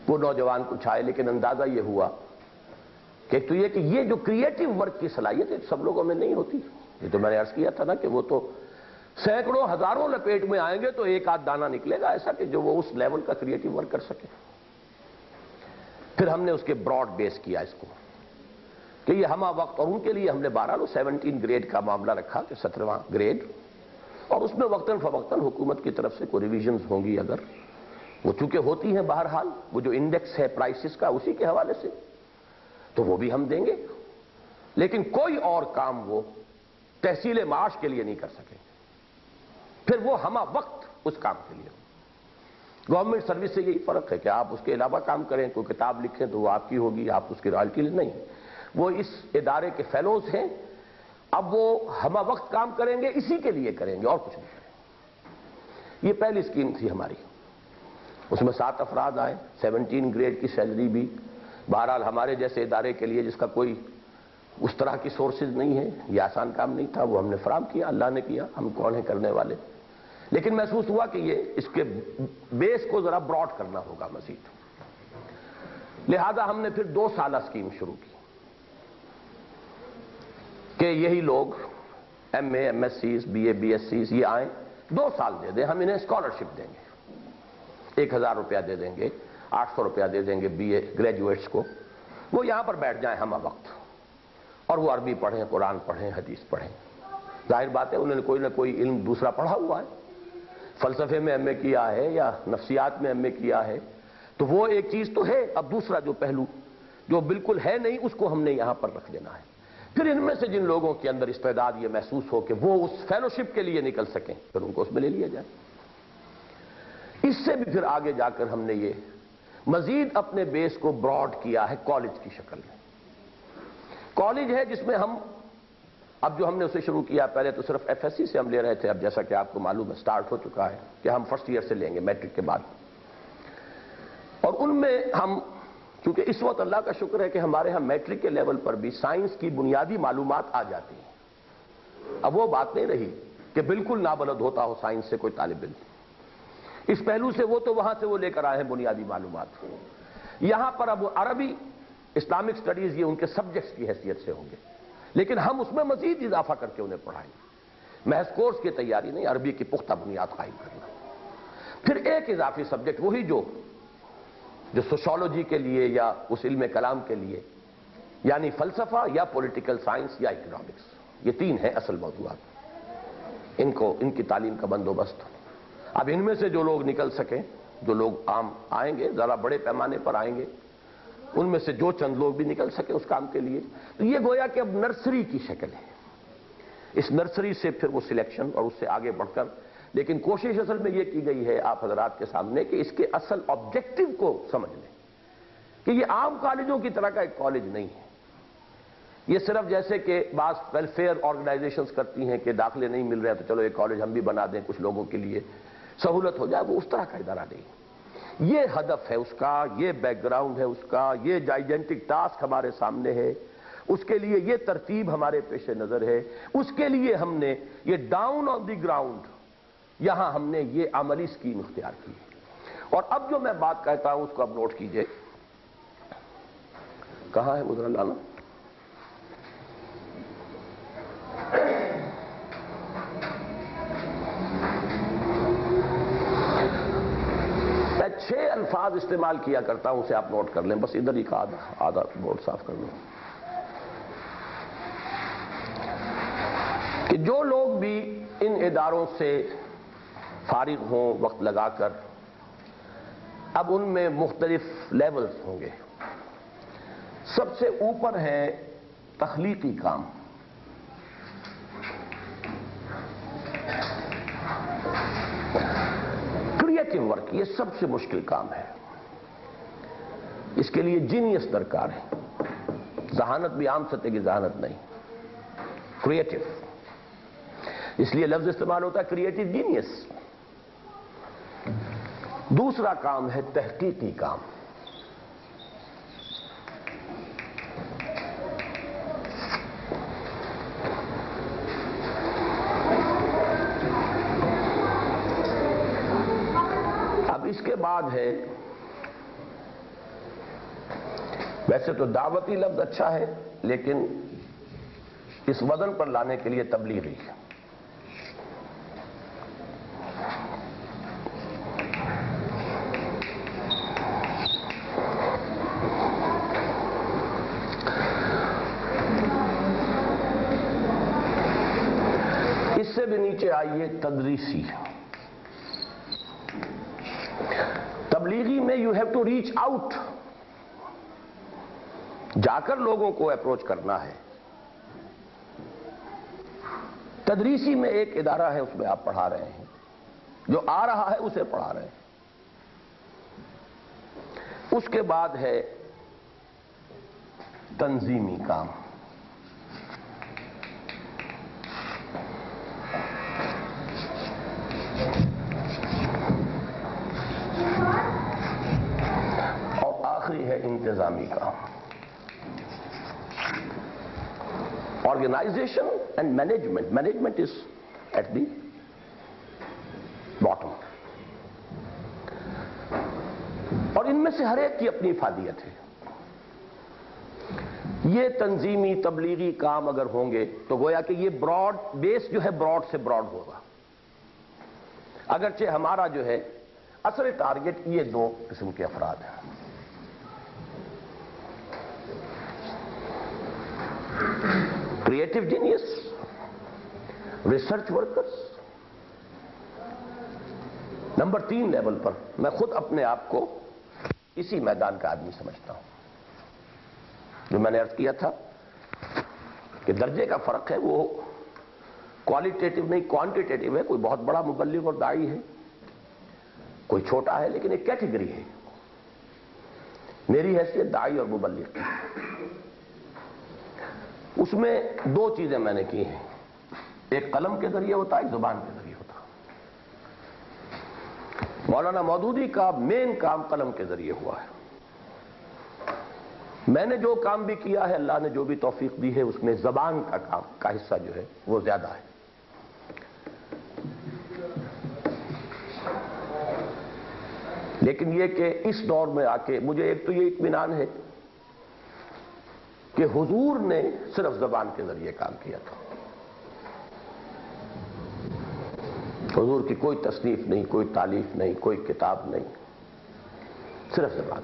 A: وہ نوجوان کچھ آئے، لیکن اندازہ یہ ہوا کہ تو یہ جو کریٹو ورک کی صلاحیت ہے سب لوگوں میں نہیں ہوتی. یہ تو میں نے عرض کیا تھا نا کہ وہ تو سینکڑوں ہزاروں لپیٹ میں آئیں گے تو ایک آدھ دانہ نکلے گا ایسا کہ جو وہ اس لیول کا کریٹو ورک کر سکے. پھر ہم نے اس کے براڈ بیس کیا اس کو کہ یہ ہمہ وقت، اور ان کے لیے ہم نے 17 گریڈ کا معاملہ رکھا کہ 17واں گریڈ، اور اس میں وقتاً فوقتاً حکومت کی طرف سے کوئی ریویژنز ہوں گی اگر وہ چونکہ ہوتی ہیں. بہرحال وہ جو انڈیکس ہے پرائسز کا اسی کے حوالے سے تو وہ بھی ہم دیں گے، لیکن کوئی اور کام وہ تحصیل معاش کے لیے نہیں کر سکیں. پھر وہ ہمہ وقت اس کام کے لیے. گورنمنٹ سروس سے یہی فرق ہے کہ آپ اس کے علاوہ کام کریں، کوئی کتاب لکھیں تو وہ آپ کی ہوگی، آپ اس کی رائلٹی نہیں. وہ اس ادارے کے فیلوز ہیں، اب وہ ہمہ وقت کام کریں گے، اسی کے لیے کریں گے اور کچھ نہیں کریں گے. یہ پہلی اسکیم تھی ہماری. اس میں 7 افراد آئے، 17 گریڈ کی سیلری بھی. بہرحال ہمارے جیسے ادارے کے لیے جس کا کوئی اس طرح کی سورسز نہیں ہے، یہ آسان کام نہیں تھا. وہ ہم نے فراہم کیا، اللہ نے کیا، ہم کون ہیں کرنے والے. لیکن محسوس ہوا کہ یہ اس کے بیس کو ذرا براڈ کرنا ہوگا مزید. لہذا ہم نے پھر 2 سالہ اسکیم شروع کی کہ یہی لوگ M A, M S Cs, B A, B S Cs یہ آئیں، 2 سال دے دیں، ہم انہیں اسکالرشپ دیں گے. 1000 روپیہ دے دیں گے، 800 روپیہ دے دیں گے بی اے گریجویٹس کو. وہ یہاں پر بیٹھ جائیں ہمہ وقت اور وہ عربی پڑھیں، قرآن پڑھیں، حدیث پڑھیں. ظاہر بات ہے انہوں نے کوئی نہ کوئی علم دوسرا پڑھا ہوا ہے، فلسفے میں ایم اے کیا ہے یا نفسیات میں ایم اے کیا ہے، تو وہ ایک چیز تو ہے. اب دوسرا جو پہلو جو بالکل ہے نہیں اس کو ہم نے یہاں پر رکھ دینا ہے. پھر ان میں سے جن لوگوں کے اندر استعداد یہ محسوس ہو کہ وہ اس فیلوشپ کے لیے نکل سکیں پھر ان کو اس میں لے لیا جائے. اس سے بھی پھر آگے جا کر ہم نے یہ مزید اپنے بیس کو براڈ کیا ہے کالج کی شکل میں. کالج ہے جس میں ہم اب جو ہم نے اسے شروع کیا، پہلے تو صرف ایف ایس سی سے ہم لے رہے تھے، اب جیسا کہ آپ کو معلوم ہے سٹارٹ ہو چکا ہے کہ ہم فرسٹ ایئر سے لیں گے میٹرک کے بعد. اور ان میں ہم چونکہ اس وقت اللہ کا شکر ہے کہ ہمارے ہاں میٹرک کے لیول پر بھی سائنس کی بنیادی معلومات آ جاتی ہیں. اب وہ بات نہیں رہی کہ بالکل نابلد ہوتا ہو سائنس سے کوئی طالب علم. اس پہلو سے وہ تو وہاں سے وہ لے کر آئے ہیں بنیادی معلومات. یہاں پر اب عربی، اسلامک سٹڈیز یہ ان کے سبجیکٹس کی حیثیت سے ہوں گے، لیکن ہم اس میں مزید اضافہ کر کے انہیں پڑھائیں گے. محض کورس کی تیاری نہیں، عربی کی پختہ بنیاد قائم کرنا. پھر ایک اضافی سبجیکٹ وہی جو سوشالوجی کے لیے یا اس علم کلام کے لیے، یعنی فلسفہ یا پولیٹیکل سائنس یا اکنامکس، یہ 3 ہیں اصل موضوعات. ان کی تعلیم کا بندوبست. اب ان میں سے جو لوگ نکل سکیں، جو لوگ عام آئیں گے، ذرا بڑے پیمانے پر آئیں گے، ان میں سے جو چند لوگ بھی نکل سکیں اس کام کے لیے، تو یہ گویا کہ اب نرسری کی شکل ہے. اس نرسری سے پھر وہ سلیکشن اور اس سے آگے بڑھ کر، لیکن کوشش اصل میں یہ کی گئی ہے آپ حضرات کے سامنے کہ اس کے اصل آبجیکٹو کو سمجھ لیں کہ یہ عام کالجوں کی طرح کا ایک کالج نہیں ہے. یہ صرف جیسے کہ بعض ویلفیئر آرگنائزیشنز کرتی ہیں کہ داخلے نہیں مل رہے ہیں تو چلو ایک کالج ہم بھی بنا دیں کچھ لوگوں کے لیے سہولت ہو جائے، وہ اس طرح کا ادارہ نہیں. یہ ہدف ہے اس کا، یہ بیک گراؤنڈ ہے اس کا، یہ جائجنٹک ٹاسک ہمارے سامنے ہے، اس کے لیے یہ ترتیب ہمارے پیش نظر ہے. اس کے لیے ہم نے یہ ڈاؤن آن دی گراؤنڈ یہاں ہم نے یہ عملی اسکیم اختیار کی. اور اب جو میں بات کہتا ہوں اس کو اب نوٹ کیجئے. کہاں ہے مدر لانا؟ میں 6 الفاظ استعمال کیا کرتا ہوں، اسے آپ نوٹ کر لیں. بس ادھر ہی کا آدھا بورڈ صاف کر لوں. کہ جو لوگ بھی ان اداروں سے فارغ ہوں وقت لگا کر، اب ان میں مختلف لیولز ہوں گے. سب سے اوپر ہے تخلیقی کام. کریٹو ورک، یہ سب سے مشکل کام ہے. اس کے لیے جینیس درکار ہے، ذہانت بھی عام سطح کی ذہانت نہیں، کریٹو، اس لیے لفظ استعمال ہوتا ہے کریٹو جینیس۔ دوسرا کام ہے تحقیقی کام۔ اب اس کے بعد ہے، ویسے تو دعوتی لفظ اچھا ہے لیکن اس وزن پر لانے کے لیے تبلیغی ہے۔ اس سے بھی نیچے آئیے تدریسی۔ تبلیغی میں you have to reach out, جا کر لوگوں کو اپروچ کرنا ہے۔ تدریسی میں ایک ادارہ ہے، اس میں آپ پڑھا رہے ہیں، جو آ رہا ہے اسے پڑھا رہے ہیں۔ اس کے بعد ہے تنظیمی کام۔ اور آخری ہے انتظامی کام۔ Organization and management. Management is at the bottom. اور ان میں سے ہر ایک کی اپنی افادیت ہے۔ یہ تنظیمی تبلیغی کام اگر ہوں گے تو گویا کہ یہ براڈ بیس جو ہے براڈ سے براڈ ہوگا، اگرچہ ہمارا جو ہے اصل ٹارگٹ یہ دو قسم کے افراد ہیں۔ Creative genius, research workers. Number 3 level پر میں خود اپنے آپ کو اسی میدان کا آدمی سمجھتا ہوں۔ جو میں نے عرض کیا تھا کہ درجے کا فرق ہے، وہ کوالیٹیٹو نہیں کوانٹیٹیو ہے۔ کوئی بہت بڑا مبلغ اور داعی ہے، کوئی چھوٹا ہے، لیکن ایک کیٹیگری ہے۔ میری حیثیت داعی اور مبلغ کی، اس میں 2 چیزیں میں نے کی ہیں، ایک قلم کے ذریعے ہوتا ہے، ایک زبان کے ذریعے ہوتا ہے۔ مولانا مودودی کا مین کام قلم کے ذریعے ہوا ہے۔ میں نے جو کام بھی کیا ہے، اللہ نے جو بھی توفیق دی ہے، اس میں زبان کا کام کا حصہ جو ہے وہ زیادہ ہے۔ لیکن یہ کہ اس دور میں آ کے مجھے ایک تو یہ اطمینان ہے کہ حضور نے صرف زبان کے ذریعے کام کیا تھا۔ حضور کی کوئی تصنیف نہیں، کوئی تالیف نہیں، کوئی کتاب نہیں، صرف زبان۔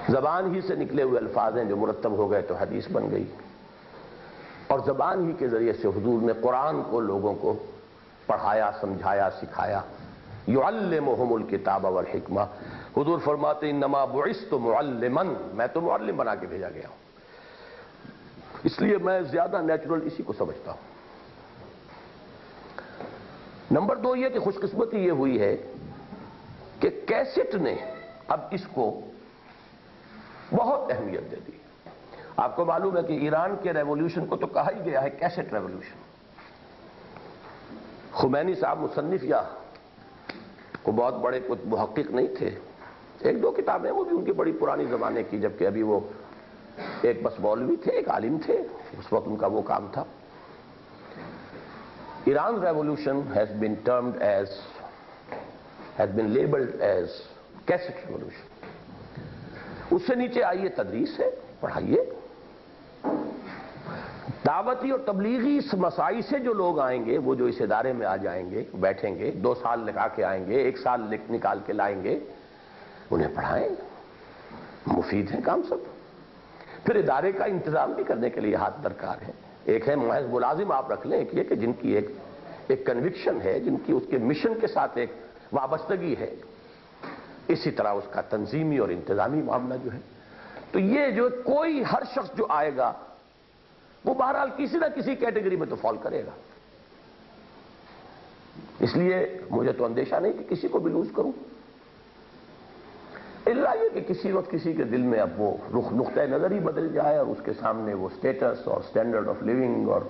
A: زبان ہی سے نکلے ہوئے الفاظ ہیں جو مرتب ہو گئے تو حدیث بن گئی، اور زبان ہی کے ذریعے سے حضور نے قرآن کو لوگوں کو پڑھایا، سمجھایا، سکھایا۔ یعلمہم الکتاب والحکمہ۔ حضور فرماتے انما بعثت معلما، میں تو معلم بنا کے بھیجا گیا ہوں، اس لیے میں زیادہ نیچرل اسی کو سمجھتا ہوں۔ نمبر 2 یہ کہ خوش قسمتی یہ ہوئی ہے کہ کیسٹ نے اب اس کو بہت اہمیت دے دی۔ آپ کو معلوم ہے کہ ایران کے ریولوشن کو تو کہا ہی گیا ہے کیسٹ ریولوشن۔ خمینی صاحب مصنف یا وہ بہت بڑے محقق نہیں تھے، 1-2 کتابیں وہ بھی ان کی بڑی پرانی زمانے کی، جبکہ ابھی وہ ایک بس مولوی تھے، ایک عالم تھے، اس وقت ان کا وہ کام تھا۔ Iran revolution has been labeled as cassette revolution۔ اس سے نیچے آئیے تدریس ہے، پڑھائیے۔ دعوتی اور تبلیغی مسائی سے جو لوگ آئیں گے، وہ جو اس ادارے میں آ جائیں گے، بیٹھیں گے، 2 سال لگا کے آئیں گے، 1 سال نکال کے لائیں گے، انہیں پڑھائیں، مفید ہیں کام سب۔ پھر ادارے کا انتظام بھی کرنے کے لیے ہاتھ درکار ہے۔ ایک ہے محض ملازم آپ رکھ لیں، ایک یہ کہ جن کی ایک کنوکشن ہے، جن کی اس کے مشن کے ساتھ ایک وابستگی ہے، اسی طرح اس کا تنظیمی اور انتظامی معاملہ جو ہے۔ تو یہ جو کوئی ہر شخص جو آئے گا وہ بہرحال کسی نہ کسی کیٹیگری میں تو فال کرے گا، اس لیے مجھے تو اندیشہ نہیں کہ کسی کو بھی لوز کروں۔ اللہ یہ کہ کسی وقت کسی کے دل میں اب وہ نقطۂ نظر ہی بدل جائے اور اس کے سامنے وہ سٹیٹس اور سٹینڈرڈ آف لیونگ اور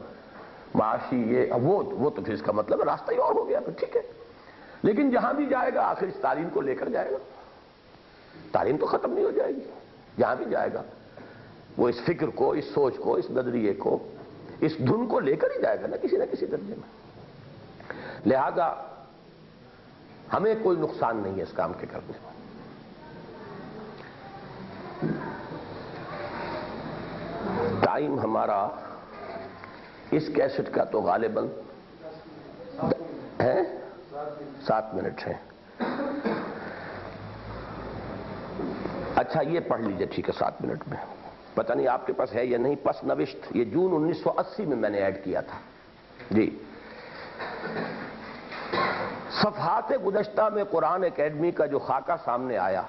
A: معاشی یہ وہ تو پھر اس کا مطلب راستہ ہی اور ہو گیا، پھر ٹھیک ہے. لیکن جہاں بھی جائے گا آخر اس تعلیم کو لے کر جائے گا. تعلیم تو ختم نہیں ہو جائے گی. جہاں بھی جائے گا وہ اس فکر کو، اس سوچ کو، اس نظریے کو، اس دھن کو لے کر ہی جائے گا نا کسی نہ کسی درجے میں. لہذا ہمیں کوئی نقصان نہیں ہے اس کام کے کرنے میں. ٹائم ہمارا اس کیسٹ کا تو غالباً ہے 7 منٹ ہے. اچھا یہ پڑھ لیجئے، ٹھیک ہے 7 منٹ میں. پتہ نہیں آپ کے پاس ہے یا نہیں. پس نوشت، یہ جون 1980 میں نے ایڈ کیا تھا. جی، صفحات گزشتہ میں قرآن اکیڈمی کا جو خاکہ سامنے آیا،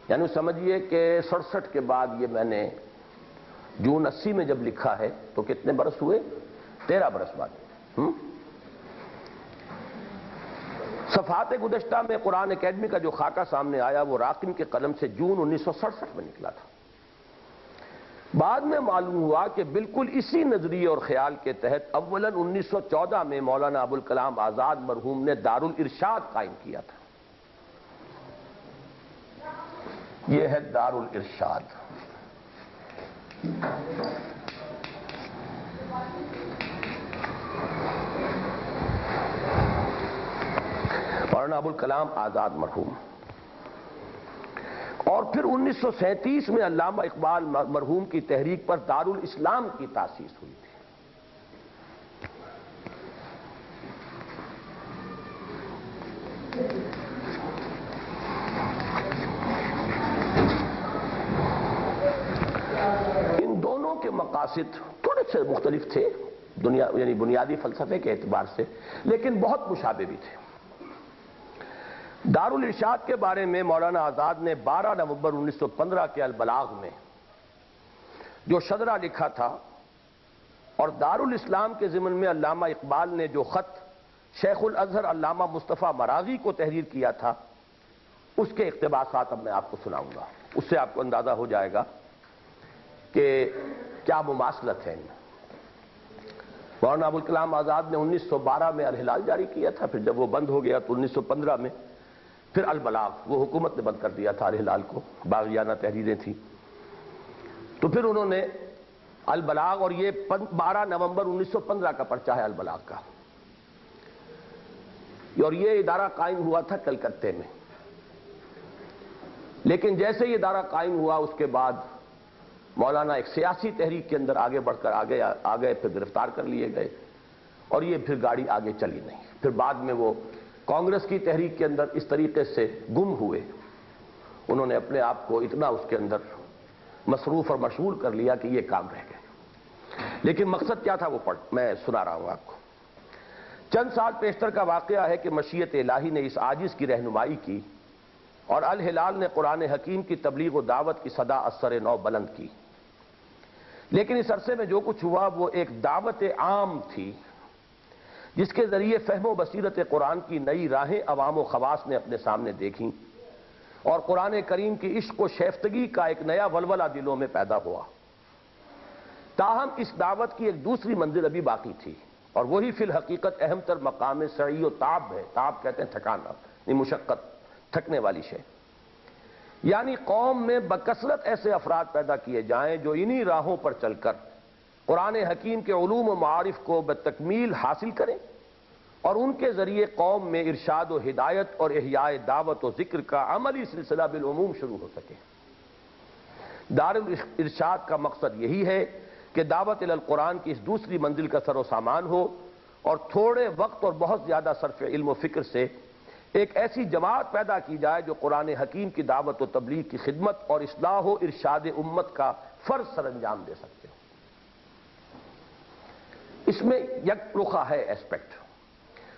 A: یعنی سمجھیے کہ 67 کے بعد یہ میں نے جون 80 میں جب لکھا ہے تو کتنے برس ہوئے؟ 13 برس بعد. صفحات گزشتہ میں قرآن اکیڈمی کا جو خاکہ سامنے آیا وہ راقم کے قلم سے جون 1967 میں نکلا تھا. بعد میں معلوم ہوا کہ بالکل اسی نظریے اور خیال کے تحت اولاً 1914 میں مولانا ابوالکلام آزاد مرحوم نے دارالارشاد قائم کیا تھا. یہ ہے دارالارشاد. مولانا ابوالکلام آزاد مرحوم. اور پھر 1937 میں علامہ اقبال مرحوم کی تحریک پر دارالاسلام کی تاسیس ہوئی تھی. ان دونوں کے مقاصد تھوڑے سے مختلف تھے یعنی بنیادی فلسفے کے اعتبار سے، لیکن بہت مشابہ بھی تھے. دارالارشاد کے بارے میں مولانا آزاد نے 12 نومبر 1915 کے البلاغ میں جو شذرہ لکھا تھا اور دارالاسلام کے ضمن میں علامہ اقبال نے جو خط شیخ الازہر علامہ مصطفیٰ مراغی کو تحریر کیا تھا، اس کے اقتباسات اب میں آپ کو سناؤں گا. اس سے آپ کو اندازہ ہو جائے گا کہ کیا مماثلت ہے ان میں. مولانا ابوالکلام آزاد نے 1912 میں الہلال جاری کیا تھا. پھر جب وہ بند ہو گیا تو 1915 میں پھر البلاغ، وہ حکومت نے بند کر دیا تھا الہلال کو، باغیانہ تحریریں تھیں. تو پھر انہوں نے البلاغ، اور یہ 12 نومبر 1915 کا پرچہ ہے البلاغ کا، اور یہ ادارہ قائم ہوا تھا کلکتے میں. لیکن جیسے یہ ادارہ قائم ہوا اس کے بعد مولانا ایک سیاسی تحریک کے اندر آگے بڑھ کر آگے پھر گرفتار کر لیے گئے، اور یہ پھر گاڑی آگے چلی نہیں. پھر بعد میں وہ کانگریس کی تحریک کے اندر اس طریقے سے گم ہوئے، انہوں نے اپنے آپ کو اتنا اس کے اندر مصروف اور مشغول کر لیا کہ یہ کام رہ گئے. لیکن مقصد کیا تھا وہ میں سنا رہا ہوں آپ کو. چند سال پیشتر کا واقعہ ہے کہ مشیت الہی نے اس عاجز کی رہنمائی کی اور الہلال نے قرآن حکیم کی تبلیغ و دعوت کی صدا اثر نو بلند کی. لیکن اس عرصے میں جو کچھ ہوا وہ ایک دعوت عام تھی جس کے ذریعے فہم و بصیرت قرآن کی نئی راہیں عوام و خواص نے اپنے سامنے دیکھیں، اور قرآن کریم کی عشق و شیفتگی کا ایک نیا ولولہ دلوں میں پیدا ہوا. تاہم اس دعوت کی ایک دوسری منزل ابھی باقی تھی، اور وہی فی الحقیقت اہم تر مقام سعی و تعب ہے. تعب کہتے ہیں تھکانا، یہ مشقت، تھکنے والی شے. یعنی قوم میں بکثرت ایسے افراد پیدا کیے جائیں جو انہی راہوں پر چل کر قرآن حکیم کے علوم و معارف کو بتکمیل حاصل کریں، اور ان کے ذریعے قوم میں ارشاد و ہدایت اور احیاء دعوت و ذکر کا عملی سلسلہ بالعموم شروع ہو سکے. دارالارشاد کا مقصد یہی ہے کہ دعوت القرآن کی اس دوسری منزل کا سر و سامان ہو، اور تھوڑے وقت اور بہت زیادہ صرف علم و فکر سے ایک ایسی جماعت پیدا کی جائے جو قرآن حکیم کی دعوت و تبلیغ کی خدمت اور اصلاح و ارشاد امت کا فرض سر انجام دے سکتے ہو. اس میں یک رخا ہے ایسپیکٹ.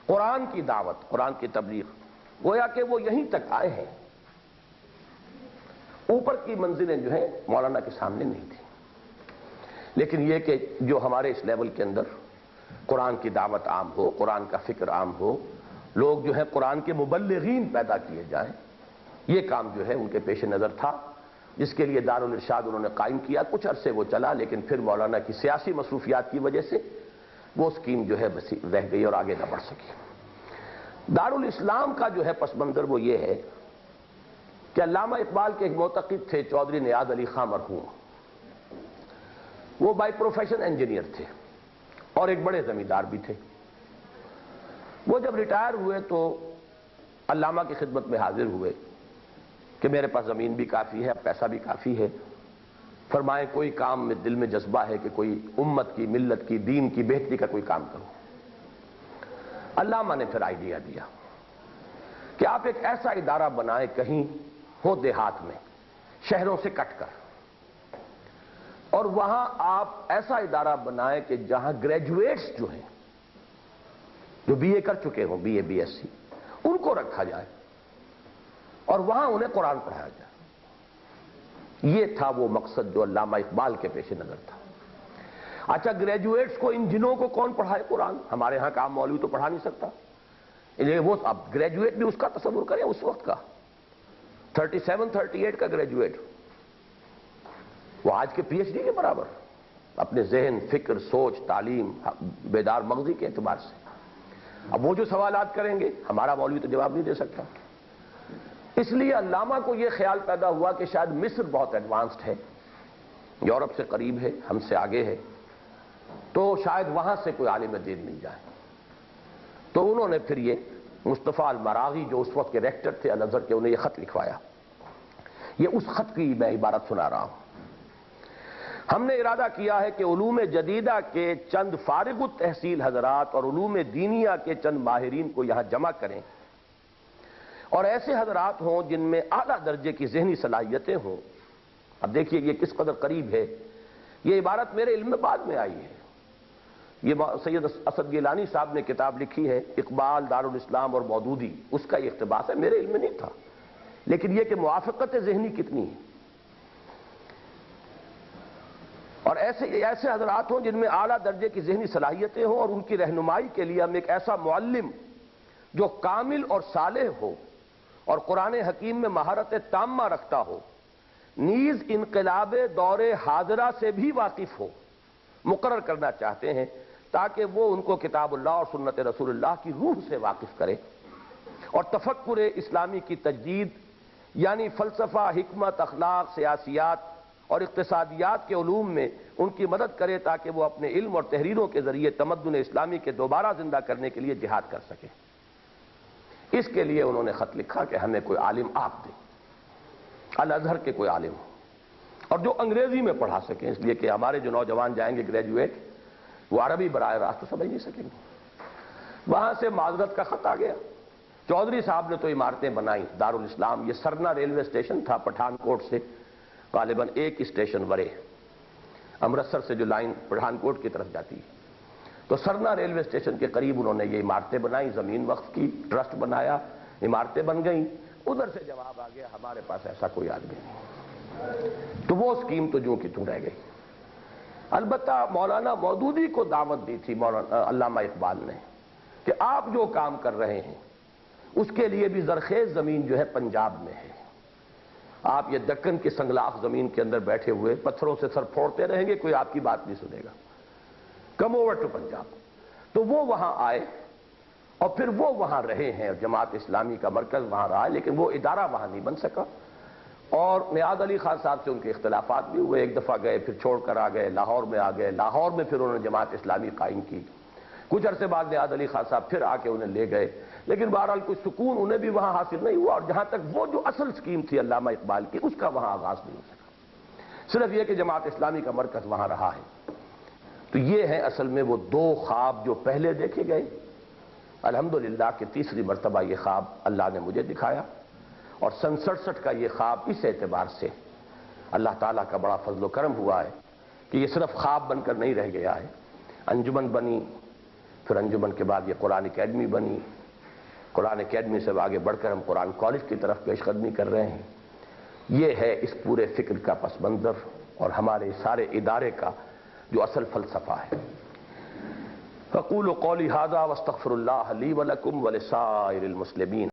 A: قرآن کی دعوت، قرآن کی تبلیغ، گویا کہ وہ یہیں تک آئے ہیں، اوپر کی منزلیں جو ہیں مولانا کے سامنے نہیں تھیں. لیکن یہ کہ جو ہمارے اس لیول کے اندر قرآن کی دعوت عام ہو، قرآن کا فکر عام ہو، لوگ جو ہے قرآن کے مبلغین پیدا کیے جائیں، یہ کام جو ہے ان کے پیش نظر تھا، جس کے لیے دارالارشاد انہوں نے قائم کیا. کچھ عرصے وہ چلا، لیکن پھر مولانا کی سیاسی مصروفیات کی وجہ سے وہ اسکیم جو ہے رہ گئی اور آگے نہ بڑھ سکی. دارالاسلام کا جو ہے پس منظر وہ یہ ہے کہ علامہ اقبال کے ایک معتقد تھے چودھری نیاز علی خاں مرحوم. وہ بائی پروفیشن انجینئر تھے اور ایک بڑے زمیندار بھی تھے. وہ جب ریٹائر ہوئے تو علامہ کی خدمت میں حاضر ہوئے کہ میرے پاس زمین بھی کافی ہے، پیسہ بھی کافی ہے، فرمائیں کوئی کام میں دل میں جذبہ ہے کہ کوئی امت کی، ملت کی، دین کی بہتری کا کوئی کام کروں. علامہ نے پھر آئیڈیا دیا کہ آپ ایک ایسا ادارہ بنائیں کہیں ہو دیہات میں، شہروں سے کٹ کر، اور وہاں آپ ایسا ادارہ بنائیں کہ جہاں گریجویٹس جو ہیں، جو بی اے کر چکے ہوں، B A B S C, ان کو رکھا جائے اور وہاں انہیں قرآن پڑھایا جائے. یہ تھا وہ مقصد جو علامہ اقبال کے پیش نظر تھا. اچھا، گریجویٹس کو، انجنوں کو کون پڑھائے قرآن؟ ہمارے ہاں کا عام مولوی تو پڑھا نہیں سکتا. وہ اب گریجویٹ بھی اس کا تصور کریں، اس وقت کا 37-38 کا گریجویٹ، وہ آج کے پی ایچ ڈی کے برابر اپنے ذہن، فکر، سوچ، تعلیم، بیدار مغزی کے اعتبار سے. اب وہ جو سوالات کریں گے ہمارا مولوی تو جواب نہیں دے سکتا. اس لیے علامہ کو یہ خیال پیدا ہوا کہ شاید مصر بہت ایڈوانسڈ ہے، یورپ سے قریب ہے، ہم سے آگے ہے، تو شاید وہاں سے کوئی عالم دین مل جائے. تو انہوں نے پھر یہ مصطفیٰ المراغی جو اس وقت کے ریکٹر تھے الازہر کے، انہیں یہ خط لکھوایا. یہ اس خط کی میں عبارت سنا رہا ہوں. ہم نے ارادہ کیا ہے کہ علوم جدیدہ کے چند فارغ التحصیل حضرات اور علوم دینیہ کے چند ماہرین کو یہاں جمع کریں، اور ایسے حضرات ہوں جن میں اعلیٰ درجے کی ذہنی صلاحیتیں ہوں. اب دیکھیے یہ کس قدر قریب ہے. یہ عبارت میرے علم میں بعد میں آئی ہے. یہ سید اسد گیلانی صاحب نے کتاب لکھی ہے اقبال، دارالاسلام اور مودودی، اس کا یہ اقتباس ہے، میرے علم میں نہیں تھا. لیکن یہ کہ موافقت ذہنی کتنی ہے. اور ایسے حضرات ہوں جن میں اعلیٰ درجے کی ذہنی صلاحیتیں ہوں، اور ان کی رہنمائی کے لیے ہم ایک ایسا معلم جو کامل اور صالح ہو اور قرآن حکیم میں مہارت تامہ رکھتا ہو، نیز انقلاب دور حاضرہ سے بھی واقف ہو، مقرر کرنا چاہتے ہیں، تاکہ وہ ان کو کتاب اللہ اور سنت رسول اللہ کی روح سے واقف کرے اور تفکر اسلامی کی تجدید، یعنی فلسفہ، حکمت، اخلاق، سیاسیات اور اقتصادیات کے علوم میں ان کی مدد کرے، تاکہ وہ اپنے علم اور تحریروں کے ذریعے تمدن اسلامی کے دوبارہ زندہ کرنے کے لیے جہاد کر سکے. اس کے لیے انہوں نے خط لکھا کہ ہمیں کوئی عالم آپ دیں، الازہر کے کوئی عالم ہو، اور جو انگریزی میں پڑھا سکیں، اس لیے کہ ہمارے جو نوجوان جائیں گے گریجویٹ، وہ عربی براہ راست تو سمجھ نہیں سکیں گے. وہاں سے معذرت کا خط آ گیا. چودھری صاحب نے تو عمارتیں بنائیں. دارالاسلام، یہ سرنا ریلوے اسٹیشن تھا پٹھان کوٹ سے غالباً ایک اسٹیشن ورے، امرتسر سے جو لائن پٹھان کوٹ کی طرف جاتی ہے، تو سرنا ریلوے اسٹیشن کے قریب انہوں نے یہ عمارتیں بنائیں، زمین وقف کی، ٹرسٹ بنایا، عمارتیں بن گئیں. ادھر سے جواب آ گیا ہمارے پاس ایسا کوئی آدمی نہیں. تو وہ اسکیم تو جو کی تو رہ گئی. البتہ مولانا مودودی کو دعوت دی تھی مولانا علامہ اقبال نے کہ آپ جو کام کر رہے ہیں اس کے لیے بھی زرخیز زمین جو ہے پنجاب میں ہے. آپ یہ دکن کی سنگلاخ زمین کے اندر بیٹھے ہوئے پتھروں سے سر پھوڑتے رہیں گے، کوئی آپ کی بات نہیں سنے گا. Come over to Punjab. تو وہ وہاں آئے اور پھر وہ وہاں رہے ہیں، جماعت اسلامی کا مرکز وہاں رہا، لیکن وہ ادارہ وہاں نہیں بن سکا. اور نیاز علی خان صاحب سے ان کے اختلافات بھی ہوئے. ایک دفعہ گئے، پھر چھوڑ کر آ گئے، لاہور میں آ گئے. لاہور میں پھر انہوں نے جماعت اسلامی قائم کی. کچھ عرصے بعد نیاز علی خان صاحب پھر آ کے انہیں لے گئے، لیکن بہرحال کوئی سکون انہیں بھی وہاں حاصل نہیں ہوا. اور جہاں تک وہ جو اصل سکیم تھی علامہ اقبال کی، اس کا وہاں آغاز نہیں ہو سکا. صرف یہ کہ جماعت اسلامی کا مرکز وہاں رہا ہے. تو یہ ہے اصل میں وہ دو خواب جو پہلے دیکھے گئے. الحمدللہ کہ تیسری مرتبہ یہ خواب اللہ نے مجھے دکھایا، اور سن 67 کا یہ خواب اس اعتبار سے اللہ تعالیٰ کا بڑا فضل و کرم ہوا ہے کہ یہ صرف خواب بن کر نہیں رہ گیا ہے. انجمن بنی، پھر انجمن کے بعد یہ قرآن اکیڈمی بنی. قرآن اکیڈمی سے آگے بڑھ کر ہم قرآن کالج کی طرف پیش قدمی کر رہے ہیں. یہ ہے اس پورے فکر کا پس منظر اور ہمارے سارے ادارے کا جو اصل فلسفہ ہے. فقولوا قولی ھذا واستغفر اللہ لی ولکم ولسائر المسلمین.